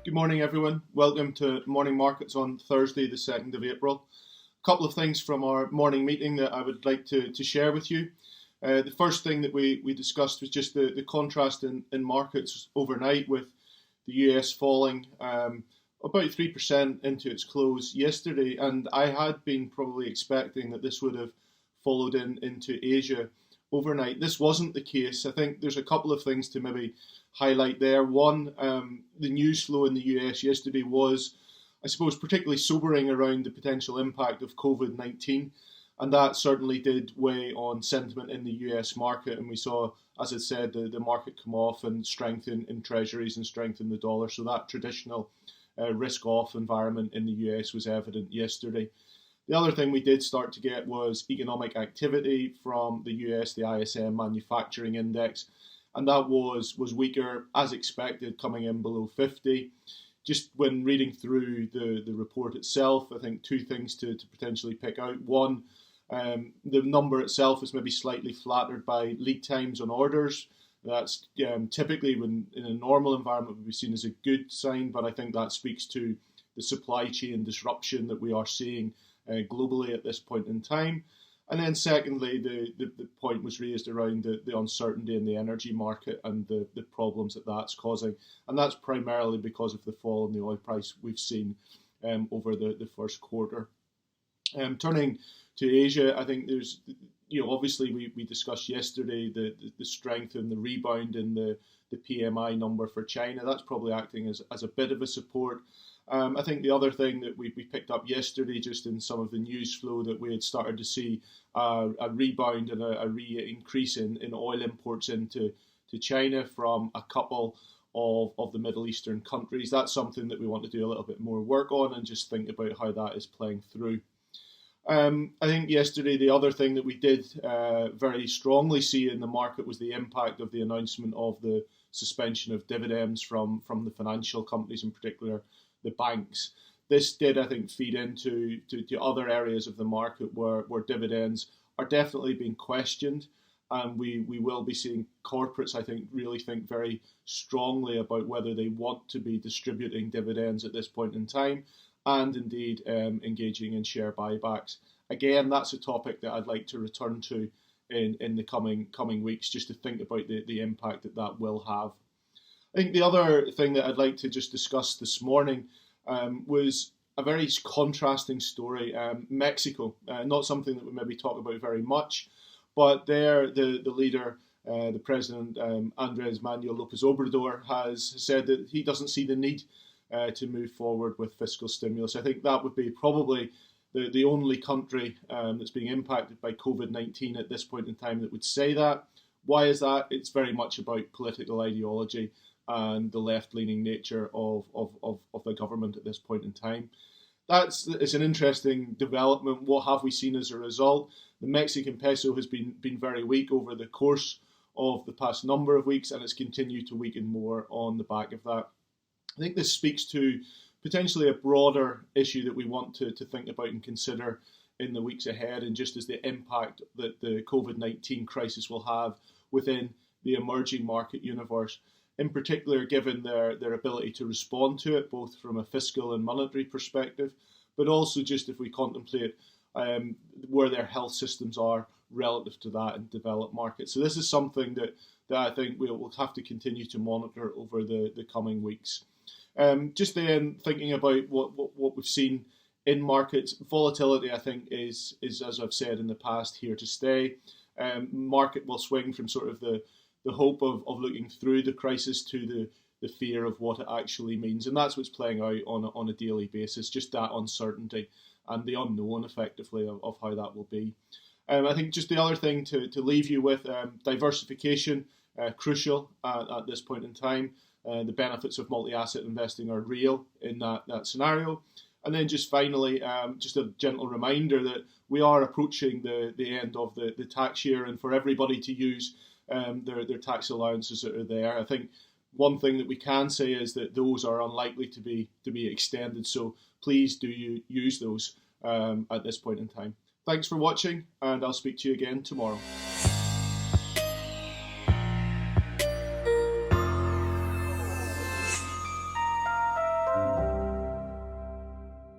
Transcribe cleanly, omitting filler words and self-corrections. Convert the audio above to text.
Good morning, everyone. Welcome to Morning Markets on Thursday, the 2nd of April. A couple of things from our morning meeting that I would like to share with you. The first thing that we discussed was just the contrast in markets overnight, with the US falling about 3% into its close yesterday. And I had been probably expecting that this would have followed into Asia overnight. This wasn't the case. I think there's a couple of things to maybe highlight there. One, the news flow in the US yesterday was, I suppose, particularly sobering around the potential impact of COVID-19. And that certainly did weigh on sentiment in the US market. And we saw, as I said, the market come off and strengthen in treasuries and strengthen the dollar. So that traditional risk-off environment in the US was evident yesterday. The other thing we did start to get was economic activity from the US, the ISM manufacturing index, and that was weaker as expected, coming in below 50. Just when reading through the report itself, I think two things to potentially pick out. One, the number itself is maybe slightly flattered by lead times on orders. That's typically, when in a normal environment, would be seen as a good sign, but I think that speaks to the supply chain disruption that we are seeing globally at this point in time. And then secondly, the point was raised around the uncertainty in the energy market and the problems that that's causing. And that's primarily because of the fall in the oil price we've seen over the first quarter. Turning to Asia, I think there's, obviously we discussed yesterday the strength and the rebound in the PMI number for China. That's probably acting as a bit of a support. I think the other thing that we picked up yesterday, just in some of the news flow, that we had started to see a rebound and a increase in oil imports into China from a couple of the Middle Eastern countries. That's something that we want to do a little bit more work on and just think about how that is playing through. I think yesterday the other thing that we did very strongly see in the market was the impact of the announcement of the suspension of dividends from the financial companies, in particular the banks. This did, I think, feed into other areas of the market where dividends are definitely being questioned, and we will be seeing corporates, I think, really think very strongly about whether they want to be distributing dividends at this point in time, and indeed engaging in share buybacks. Again, that's a topic that I'd like to return to in the coming weeks, just to think about the impact that will have. I think the other thing that I'd like to just discuss this morning was a very contrasting story. Mexico, not something that we maybe talk about very much, but there the leader, the president, Andrés Manuel López Obrador, has said that he doesn't see the need to move forward with fiscal stimulus. I think that would be probably the only country that's being impacted by COVID-19 at this point in time that would say that. Why is that? It's very much about political ideology and the left-leaning nature of the government at this point in time. It's an interesting development. What have we seen as a result? The Mexican peso has been very weak over the course of the past number of weeks, and it's continued to weaken more on the back of that. I think this speaks to potentially a broader issue that we want to think about and consider in the weeks ahead, and just as the impact that the COVID-19 crisis will have within the emerging market universe, in particular given their ability to respond to it, both from a fiscal and monetary perspective, but also just if we contemplate where their health systems are relative to that in developed markets. So this is something that I think we'll have to continue to monitor over the coming weeks. Just then, thinking about what we've seen in markets, volatility, I think, is, as I've said in the past, here to stay. Market will swing from sort of the hope of looking through the crisis to the fear of what it actually means. And that's what's playing out on a daily basis, just that uncertainty and the unknown, effectively, of how that will be. I think just the other thing to leave you with, diversification, crucial at this point in time. The benefits of multi-asset investing are real in that scenario. And then just finally, just a gentle reminder that we are approaching the end of the tax year, and for everybody to use their tax allowances that are there. I think one thing that we can say is that those are unlikely to be extended, so please do you use those at this point in time. Thanks for watching, and I'll speak to you again tomorrow.